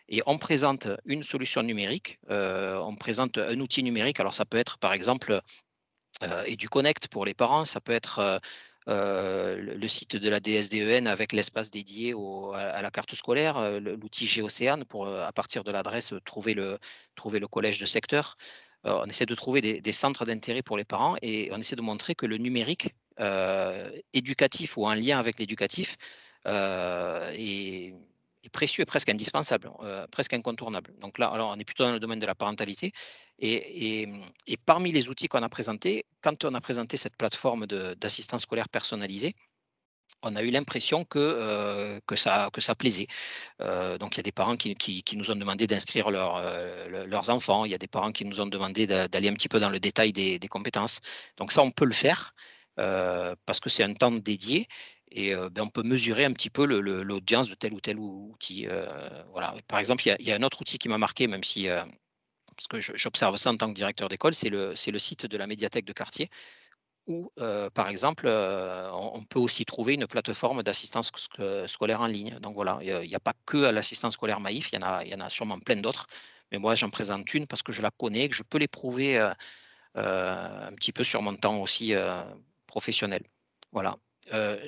Et on présente une solution numérique, on présente un outil numérique. Alors, ça peut être, par exemple, EduConnect pour les parents, ça peut être le site de la DSDEN avec l'espace dédié à la carte scolaire, l'outil Géocéane pour, à partir de l'adresse, trouver le collège de secteur. On essaie de trouver des centres d'intérêt pour les parents et on essaie de montrer que le numérique éducatif ou en lien avec l'éducatif est, est précieux et presque indispensable, presque incontournable. Donc là, alors on est plutôt dans le domaine de la parentalité et parmi les outils qu'on a présentés, quand on a présenté cette plateforme d'assistance scolaire personnalisée, on a eu l'impression que ça plaisait. Donc il y a des parents qui nous ont demandé d'inscrire leurs enfants, il y a des parents qui nous ont demandé d'aller un petit peu dans le détail des compétences. Donc ça, on peut le faire parce que c'est un temps dédié et on peut mesurer un petit peu l'audience de tel ou tel outil. Voilà. Par exemple, il y a un autre outil qui m'a marqué, même si parce que j'observe ça en tant que directeur d'école, c'est le site de la médiathèque de quartier où, par exemple, on peut aussi trouver une plateforme d'assistance scolaire en ligne. Donc voilà, il y a pas que l'assistance scolaire Maïf, il y en a sûrement plein d'autres, mais moi j'en présente une parce que je la connais, que je peux l'éprouver, un petit peu sur mon temps aussi, professionnel. Voilà,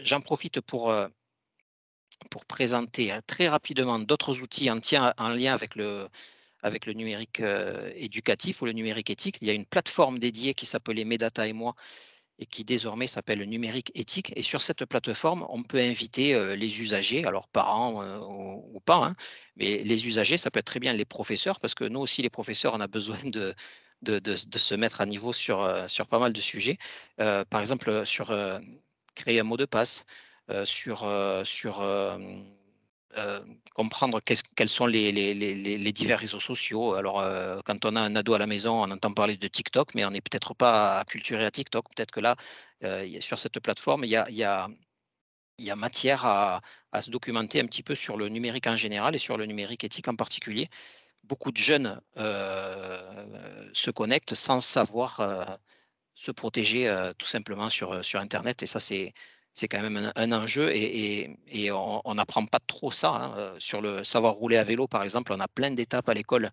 j'en profite pour présenter, très rapidement d'autres outils en lien avec le numérique, éducatif ou le numérique éthique. Il y a une plateforme dédiée qui s'appelait Medata et moi et qui désormais s'appelle Numérique Éthique. Et sur cette plateforme, on peut inviter les usagers, alors parents ou pas, hein, mais les usagers, ça peut être très bien les professeurs, parce que nous aussi, les professeurs, on a besoin de se mettre à niveau sur pas mal de sujets. Par exemple, sur créer un mot de passe, comprendre quels sont les divers réseaux sociaux. Alors, quand on a un ado à la maison, on entend parler de TikTok, mais on n'est peut-être pas acculturé à TikTok. Peut-être que là, sur cette plateforme, il y a matière à se documenter un petit peu sur le numérique en général et sur le numérique éthique en particulier. Beaucoup de jeunes se connectent sans savoir se protéger tout simplement sur Internet. Et ça, c'est quand même un enjeu et on n'apprend pas trop ça, hein. Sur le savoir rouler à vélo, par exemple, on a plein d'étapes à l'école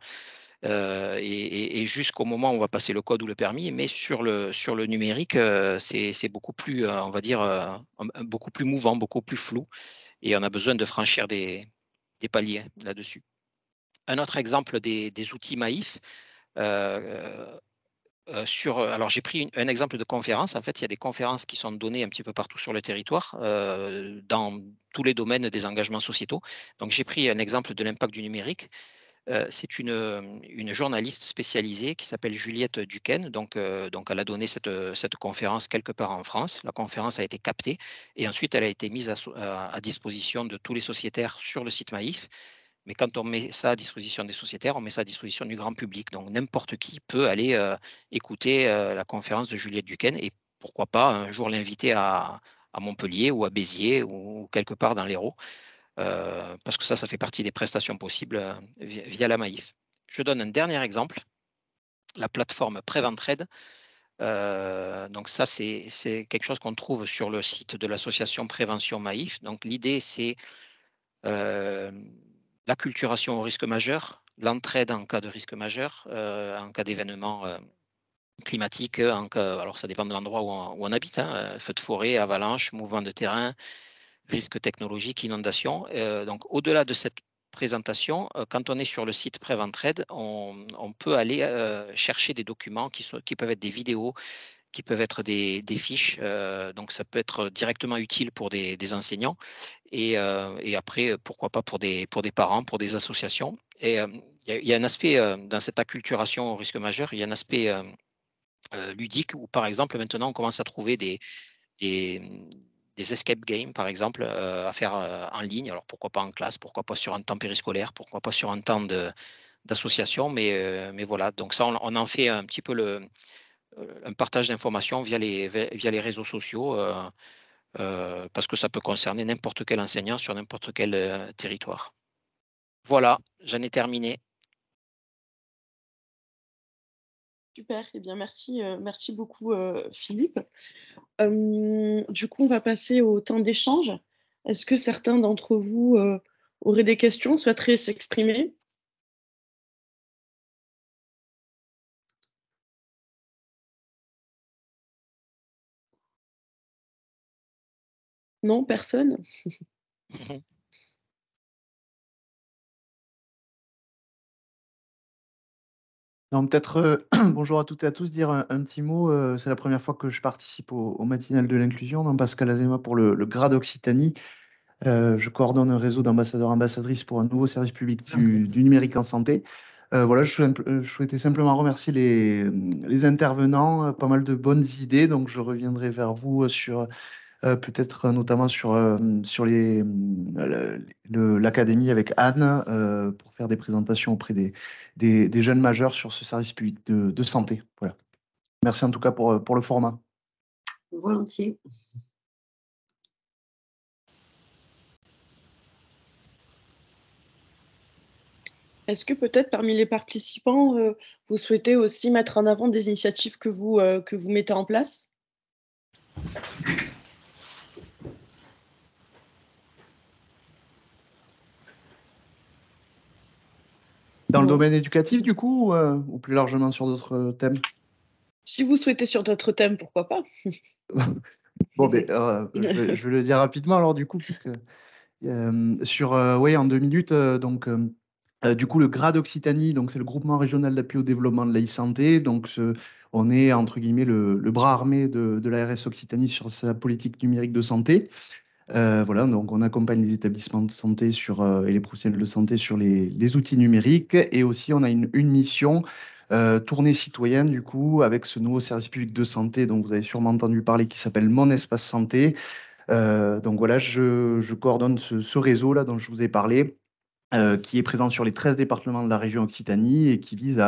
et jusqu'au moment où on va passer le code ou le permis. Mais sur le numérique, c'est beaucoup plus, on va dire, beaucoup plus mouvant, beaucoup plus flou. Et on a besoin de franchir des paliers là-dessus. Un autre exemple des outils Maïf, euh, alors j'ai pris un exemple de conférence. En fait, il y a des conférences qui sont données un petit peu partout sur le territoire, dans tous les domaines des engagements sociétaux. Donc j'ai pris un exemple de l'impact du numérique. C'est une journaliste spécialisée qui s'appelle Juliette Duquesne. Donc elle a donné cette conférence quelque part en France. La conférence a été captée et ensuite elle a été mise à disposition de tous les sociétaires sur le site Maïf. Mais quand on met ça à disposition des sociétaires, on met ça à disposition du grand public. Donc n'importe qui peut aller écouter la conférence de Juliette Duquesne et pourquoi pas un jour l'inviter à Montpellier ou à Béziers ou quelque part dans l'Hérault, parce que ça fait partie des prestations possibles via la Maïf. Je donne un dernier exemple, la plateforme Préventraide. Donc ça, c'est quelque chose qu'on trouve sur le site de l'association Prévention Maïf. Donc l'idée, c'est euh, l'acculturation au risque majeur, l'entraide en cas de risque majeur, en cas d'événement climatique, alors ça dépend de l'endroit où on habite, hein, feu de forêt, avalanche, mouvement de terrain, risque technologique, inondation. Donc au-delà de cette présentation, quand on est sur le site Préventraide, on peut aller chercher des documents qui peuvent être des vidéos, qui peuvent être des fiches. Donc, ça peut être directement utile pour des enseignants et après, pourquoi pas pour des parents, pour des associations. Et il y a un aspect dans cette acculturation au risque majeur, il y a un aspect ludique où, par exemple, maintenant, on commence à trouver des, des escape games, par exemple, à faire en ligne. Alors, pourquoi pas en classe, pourquoi pas sur un temps périscolaire, pourquoi pas sur un temps d'association, mais voilà. Donc, ça, on en fait un petit peu un partage d'informations via les réseaux sociaux, parce que ça peut concerner n'importe quel enseignant sur n'importe quel territoire. Voilà, j'en ai terminé. Super, eh bien merci, merci beaucoup, Philippe. Du coup, on va passer au temps d'échange. Est-ce que certains d'entre vous, auraient des questions, souhaiteraient s'exprimer? Non, personne? Non, peut-être, bonjour à toutes et à tous, dire un petit mot, c'est la première fois que je participe au matinal de l'inclusion, donc Pascal Azéma pour le GRAD Occitanie. Je coordonne un réseau d'ambassadeurs, ambassadrices pour un nouveau service public du numérique en santé. Voilà, je souhaitais simplement remercier les intervenants, pas mal de bonnes idées, donc je reviendrai vers vous sur peut-être notamment sur l'académie avec Anne pour faire des présentations auprès des jeunes majeurs sur ce service public de santé. Voilà. Merci en tout cas pour le format. Volontiers. Est-ce que peut-être parmi les participants, vous souhaitez aussi mettre en avant des initiatives que vous mettez en place? Dans le Non. domaine éducatif, du coup, ou plus largement sur d'autres thèmes? Si vous souhaitez sur d'autres thèmes, pourquoi pas? Bon, ben, je vais le dire rapidement alors du coup, puisque oui, en 2 minutes, du coup, le GRAD Occitanie, donc c'est le groupement régional d'appui au développement de l'e-santé. Donc, on est entre guillemets le bras armé de l'ARS Occitanie sur sa politique numérique de santé. Voilà, donc on accompagne les établissements de santé et les professionnels de santé sur les outils numériques. Et aussi, on a une mission tournée citoyenne, du coup, avec ce nouveau service public de santé dont vous avez sûrement entendu parler, qui s'appelle Mon Espace Santé. Donc voilà, je coordonne ce réseau-là dont je vous ai parlé, qui est présent sur les 13 départements de la région Occitanie et qui vise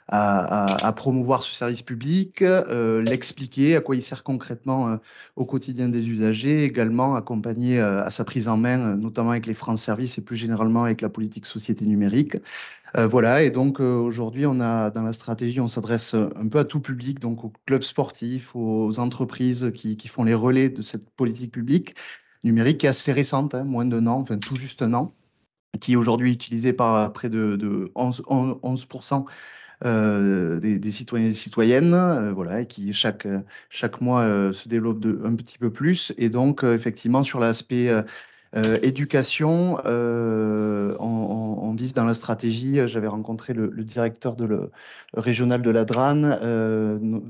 à promouvoir ce service public, l'expliquer, à quoi il sert concrètement au quotidien des usagers, également accompagner à sa prise en main, notamment avec les France Services et plus généralement avec la politique société numérique. Voilà, et donc aujourd'hui, on a dans la stratégie, on s'adresse un peu à tout public, donc aux clubs sportifs, aux entreprises qui font les relais de cette politique publique numérique qui est assez récente, hein, moins d'un an, enfin tout juste un an, qui est aujourd'hui utilisée par près de 11% des citoyens et des citoyennes, voilà, et qui chaque mois se développe un petit peu plus. Et donc, effectivement, sur l'aspect éducation, on vise dans la stratégie. J'avais rencontré le directeur régional de la DRAN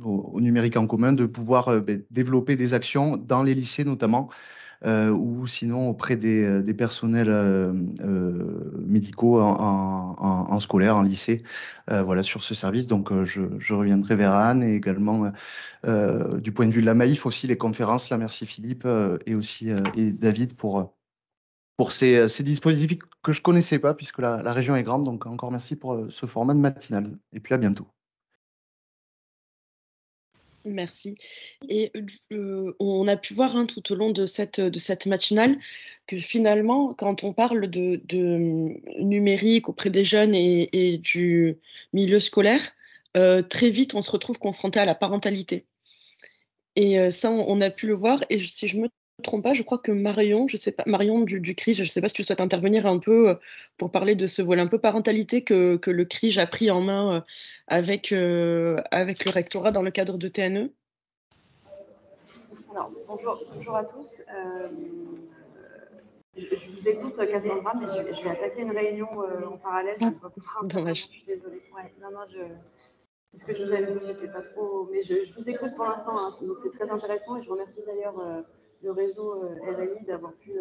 au numérique en commun, de pouvoir développer des actions dans les lycées notamment, ou sinon auprès des personnels médicaux en scolaire, en lycée, voilà, sur ce service. Donc, je reviendrai vers Anne et également, du point de vue de la Maïf, aussi les conférences. Là, merci Philippe et aussi et David pour ces dispositifs que je ne connaissais pas, puisque la région est grande. Donc, encore merci pour ce format de matinale. Et puis, à bientôt. Merci. Et on a pu voir, hein, tout au long de cette matinale que finalement, quand on parle de numérique auprès des jeunes et du milieu scolaire, très vite, on se retrouve confronté à la parentalité. Et ça, on a pu le voir et si je me trompe pas, je crois que Marion, je sais pas, Marion du CRIJ, je ne sais pas si tu souhaites intervenir un peu, pour parler de ce volet un peu parentalité que le CRIJ a pris en main, avec le rectorat dans le cadre de TNE? Alors, bonjour à tous. Je vous écoute, Cassandra, mais je vais attaquer une réunion en parallèle. Je ne vais pas pouvoir intervenir, Dommage. je suis désolée. Ouais, non, c'est ce que je vous avais dit, j'étais pas trop. Mais je vous écoute pour l'instant, hein, donc c'est très intéressant et je remercie d'ailleurs le réseau RLI d'avoir pu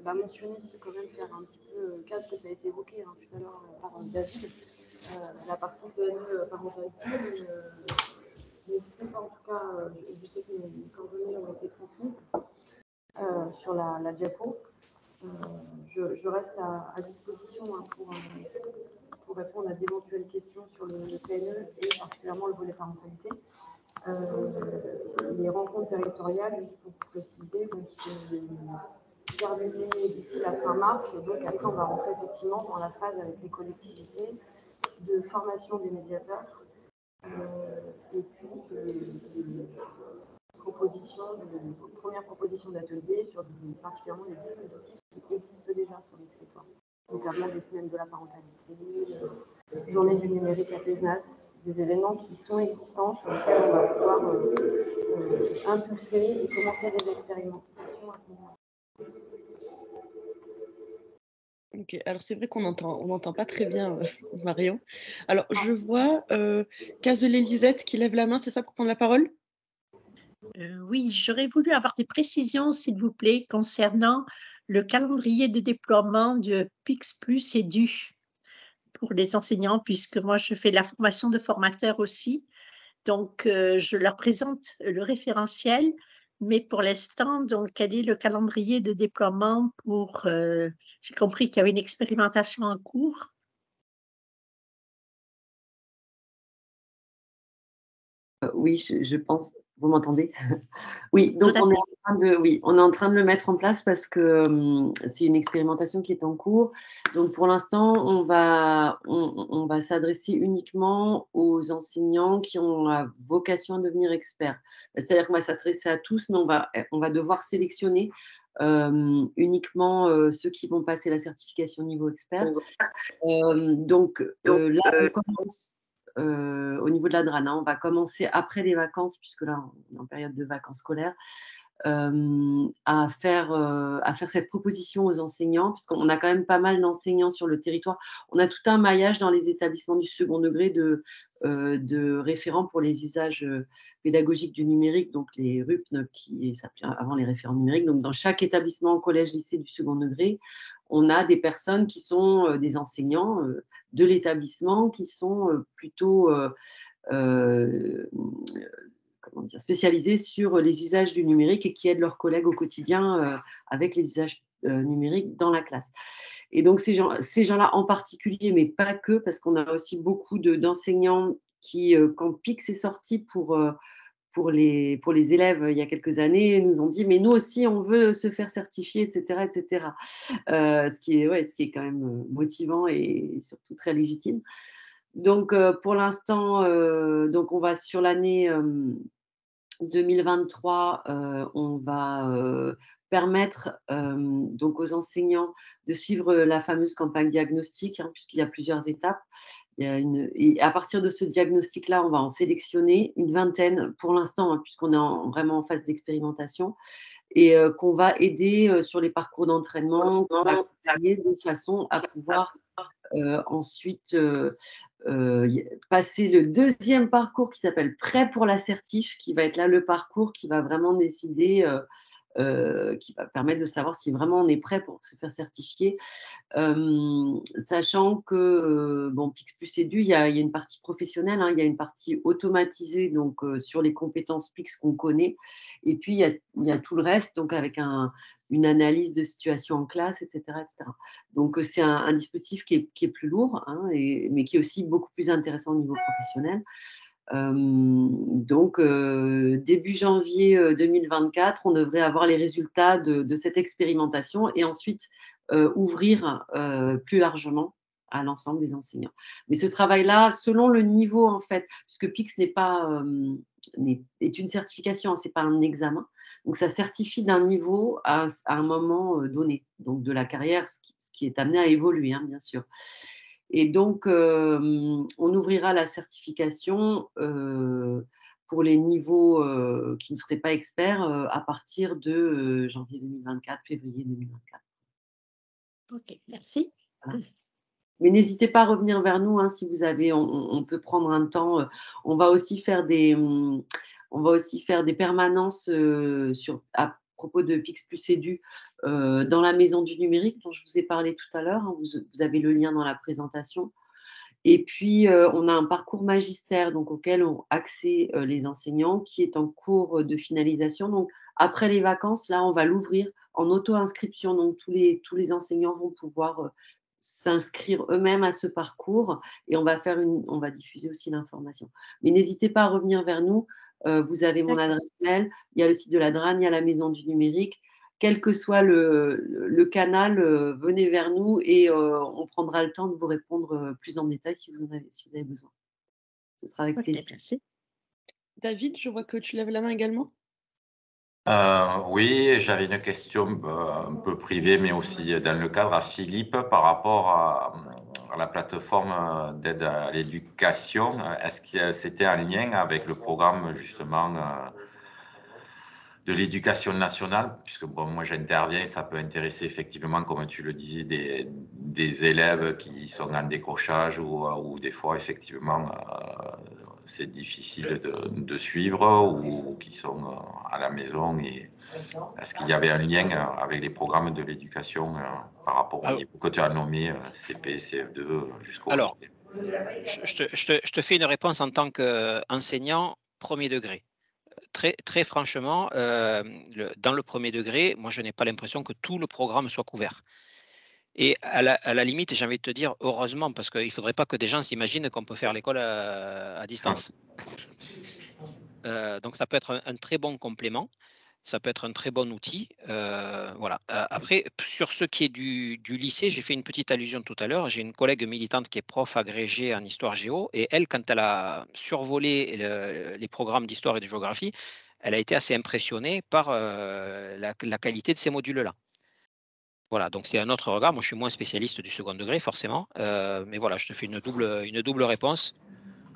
mentionner ici, quand même, faire un petit peu cas, ce que ça a été évoqué hein, tout à l'heure par David, la partie de parentalité. N'hésitez pas, en tout cas, je sais que mes coordonnées ont été transmises sur la diapo. Je reste à disposition hein, pour répondre à d'éventuelles questions sur le PNE et particulièrement le volet parentalité. Les rencontres territoriales, juste pour préciser, vont se terminer d'ici la fin mars. Et donc après, on va rentrer effectivement dans la phase avec les collectivités de formation des médiateurs Et puis, première proposition d'atelier sur particulièrement les dispositifs qui existent déjà sur le territoire, notamment des semaines de la parentalité, journée du numérique à Pézenas, des événements qui sont existants sur lesquels on va pouvoir impulser et commencer des expérimentations à ce moment-là. OK, alors c'est vrai on n'entend pas très bien, Marion. Alors je vois, Cazelet-Lisette qui lève la main, c'est ça, pour prendre la parole? Oui, j'aurais voulu avoir des précisions, s'il vous plaît, concernant le calendrier de déploiement de PIX+ et DU pour les enseignants, puisque moi, je fais de la formation de formateurs aussi. Donc, je leur présente le référentiel, mais pour l'instant, donc, quel est le calendrier de déploiement pour, j'ai compris qu'il y avait une expérimentation en cours. Oui, je pense. Vous m'entendez? Oui, Tout donc à on est fait. en train de oui, on est en train de le mettre en place parce que, c'est une expérimentation qui est en cours. Donc pour l'instant, on va s'adresser uniquement aux enseignants qui ont la vocation à devenir experts. C'est-à-dire qu'on va s'adresser à tous, mais on va devoir sélectionner, uniquement, ceux qui vont passer la certification niveau expert. Donc, là, on commence, au niveau de la DRAN, hein, on va commencer après les vacances, puisque là, on est en période de vacances scolaires, à faire cette proposition aux enseignants, puisqu'on a quand même pas mal d'enseignants sur le territoire. On a tout un maillage dans les établissements du second degré de référents pour les usages, pédagogiques du numérique, donc les RUP, qui s'appelaient avant les référents numériques. Donc dans chaque établissement, collège, lycée du second degré, on a des personnes qui sont, des enseignants, de l'établissement qui sont, plutôt, heu, comment dire? Spécialisés sur les usages du numérique et qui aident leurs collègues au quotidien, avec les usages, numériques dans la classe. Et donc ces gens-là en particulier, mais pas que, parce qu'on a aussi beaucoup d'enseignants qui, quand PIX est sorti pour les élèves, il y a quelques années, nous ont dit: «Mais nous aussi, on veut se faire certifier» et cetera et cetera. Ce qui est quand même, motivant et surtout très légitime. Donc, pour l'instant, donc on va sur l'année, 2023, on va, permettre, donc aux enseignants de suivre, la fameuse campagne diagnostic, hein, puisqu'il y a plusieurs étapes. Et à partir de ce diagnostic-là, on va en sélectionner une vingtaine pour l'instant, hein, puisqu'on est vraiment en phase d'expérimentation et qu'on va aider, sur les parcours d'entraînement, qu'on va accompagner de façon à pouvoir, ensuite, passer le deuxième parcours qui s'appelle Prêt pour l'assertif, qui va être là le parcours qui va vraiment décider, qui va permettre de savoir si vraiment on est prêt pour se faire certifier. Sachant que, bon, PIX+ Edu, il y a une partie professionnelle, hein, il y a une partie automatisée, donc sur les compétences PIX qu'on connaît, et puis il y a tout le reste, donc avec une analyse de situation en classe, et cetera et cetera. Donc c'est un dispositif qui est plus lourd, hein, mais qui est aussi beaucoup plus intéressant au niveau professionnel. Donc début janvier, 2024, on devrait avoir les résultats de cette expérimentation et ensuite, ouvrir, plus largement à l'ensemble des enseignants. Mais ce travail-là, selon le niveau en fait, puisque PIX n'est pas, est une certification, hein, c'est pas un examen. Donc ça certifie d'un niveau à un moment, donné, donc de la carrière, ce qui est amené à évoluer, hein, bien sûr. Et donc, on ouvrira la certification, pour les niveaux, qui ne seraient pas experts, à partir de, janvier 2024, février 2024. OK, merci. Voilà. Mais n'hésitez pas à revenir vers nous, hein, si vous avez on peut prendre un temps, on va aussi faire des, on va aussi faire des permanences, à propos de PIX+ Edu, dans la maison du numérique dont je vous ai parlé tout à l'heure, hein. Vous avez le lien dans la présentation. Et puis, on a un parcours magistère, donc auquel ont accès, les enseignants, qui est en cours, de finalisation. Donc après les vacances, là, on va l'ouvrir en auto-inscription. Donc tous les enseignants vont pouvoir, s'inscrire eux-mêmes à ce parcours et on va diffuser aussi l'information. Mais n'hésitez pas à revenir vers nous, vous avez mon D'accord. adresse mail, il y a le site de la DRAN, il y a la maison du numérique. Quel que soit le canal, venez vers nous et on prendra le temps de vous répondre, plus en détail si vous avez besoin. Ce sera avec Ok, plaisir. merci. David, je vois que tu lèves la main également. Oui, j'avais une question un peu privée, mais aussi dans le cadre à Philippe par rapport à la plateforme d'aide à l'éducation. Est-ce que c'était en lien avec le programme justement de l'éducation nationale? Puisque bon, moi j'interviens, ça peut intéresser effectivement, comme tu le disais, des élèves qui sont en décrochage ou des fois effectivement c'est difficile de suivre ou qui sont à la maison. Et est-ce qu'il y avait un lien avec les programmes de l'éducation par rapport au Alors, niveau que tu as nommé CP, CF2 jusqu'au alors, lycée? je te fais une réponse en tant qu'enseignant premier degré. Très franchement, dans le premier degré, moi, je n'ai pas l'impression que tout le programme soit couvert. Et à la limite, j'ai envie de te dire heureusement, parce qu'il ne faudrait pas que des gens s'imaginent qu'on peut faire l'école à distance. Donc, ça peut être un très bon complément. Ça peut être un très bon outil. Voilà. Après, sur ce qui est du lycée, j'ai fait une petite allusion tout à l'heure. J'ai une collègue militante qui est prof agrégée en histoire géo. Et elle, quand elle a survolé les programmes d'histoire et de géographie, elle a été assez impressionnée par la qualité de ces modules-là. Voilà, donc c'est un autre regard. Moi, je suis moins spécialiste du second degré, forcément. Mais voilà, je te fais une double réponse.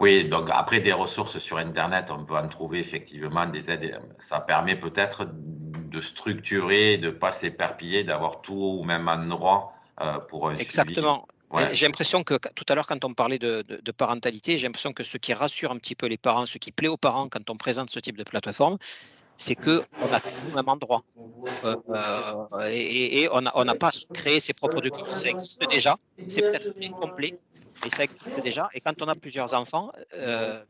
Oui, donc après des ressources sur Internet, on peut en trouver effectivement des aides. Ça permet peut-être de structurer, de ne pas s'éparpiller, d'avoir tout au même endroit pour un suivi. Exactement. Ouais. J'ai l'impression que tout à l'heure, quand on parlait de parentalité, j'ai l'impression que ce qui rassure un petit peu les parents, ce qui plaît aux parents quand on présente ce type de plateforme, c'est qu'on a tout au même endroit. Et on n'a pas créé ses propres documents. Ça existe déjà. C'est peut-être incomplet, mais ça existe déjà. Et quand on a plusieurs enfants,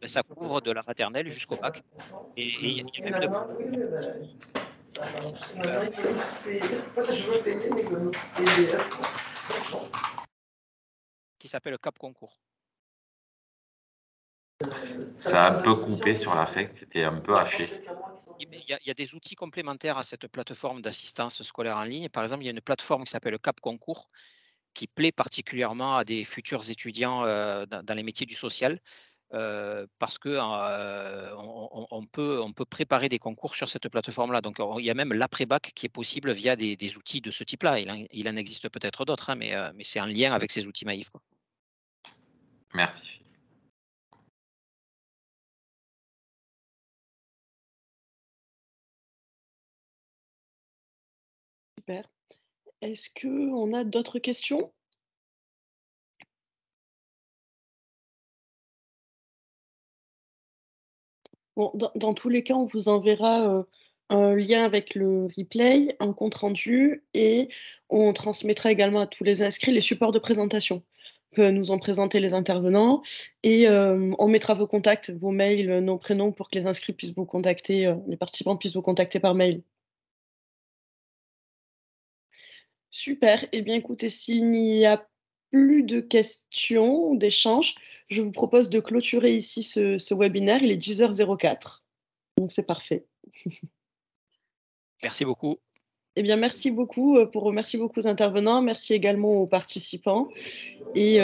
ça couvre de la maternelle jusqu'au bac. Et il y a même une qui s'appelle Cap Concours. Ça a un peu coupé sur l'affect, c'était un peu haché. Il y a des outils complémentaires à cette plateforme d'assistance scolaire en ligne. Par exemple, il y a une plateforme qui s'appelle Cap Concours qui plaît particulièrement à des futurs étudiants dans les métiers du social parce que on peut préparer des concours sur cette plateforme-là. Donc, il y a même l'après-bac qui est possible via des outils de ce type-là. Il en existe peut-être d'autres, hein, mais c'est en lien avec ces outils Maïf, quoi. Merci. Super. Est-ce qu'on a d'autres questions? Bon, dans tous les cas, on vous enverra, un lien avec le replay, un compte rendu et on transmettra également à tous les inscrits les supports de présentation que nous ont présentés les intervenants et on mettra vos contacts, vos mails, noms, prénoms pour que les inscrits puissent vous contacter, les participants puissent vous contacter par mail. Super. Eh bien, écoutez, s'il n'y a plus de questions ou d'échanges, je vous propose de clôturer ici ce webinaire. Il est 10h04, donc c'est parfait. Merci beaucoup. Eh bien, merci beaucoup, merci beaucoup aux intervenants, merci également aux participants et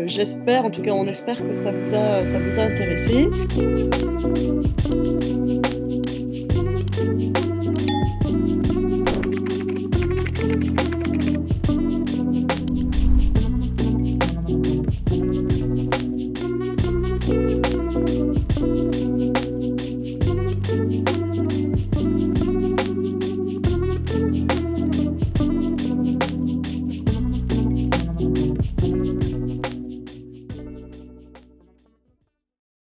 j'espère, en tout cas, on espère que ça vous a intéressé.